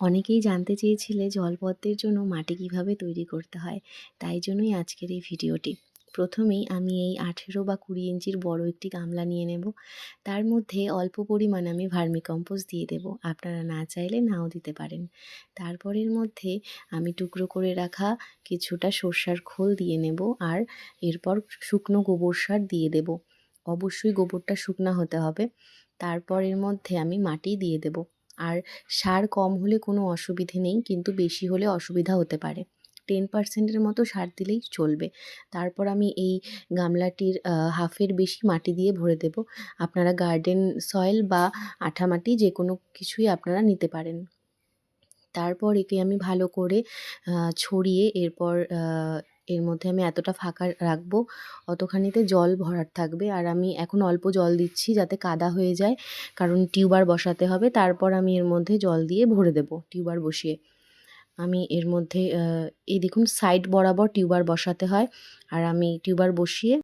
অনেকেই জানতে চেয়েছিলে জলপদ্মের জন্য মাটি কিভাবে তৈরি করতে হয়, তাই জন্যই আজকের এই ভিডিওটি। প্রথমেই আমি এই 18 বা 20 ইঞ্চির বড় একটি গামলা নিয়ে নেব। তার মধ্যে অল্প পরিমাণে আমি ভার্মিকম্পোস্ট দিয়ে দেব, আপনারা না চাইলে নাও দিতে পারেন। তারপরের মধ্যে আমি টুকরো করে রাখা কিছুটা সর্ষার খোল দিয়ে নেব, আর এরপর শুকনো গোবর সার দিয়ে দেব। অবশ্যই গোবরটা শুকনো হতে হবে। তারপর এর মধ্যে আমি মাটি দিয়ে দেব। আর সার কম হলে কোনো অসুবিধে নেই, কিন্তু বেশি হলে অসুবিধা হতে পারে। 10% মতো সার দিলেই চলবে। তারপর আমি এই গামলাটির হাফের বেশি মাটি দিয়ে ভরে দেব। আপনারা গার্ডেন সয়েল বা আঠা মাটি যে কোনো কিছুই আপনারা নিতে পারেন। তারপর একে আমি ভালো করে ছড়িয়ে এরপর এর মধ্যে আমি এতটা ফাঁকা রাখবো, অতখানিতে জল ভরাট থাকবে। আর আমি এখন অল্প জল দিচ্ছি যাতে কাদা হয়ে যায়, কারণ টিউবার বসাতে হবে। তারপর আমি এর মধ্যে জল দিয়ে ভরে দেব টিউবার বসিয়ে। আমি এর মধ্যে এই দেখুন সাইড বরাবর টিউবার বসাতে হয়, আর আমি টিউবার বসিয়ে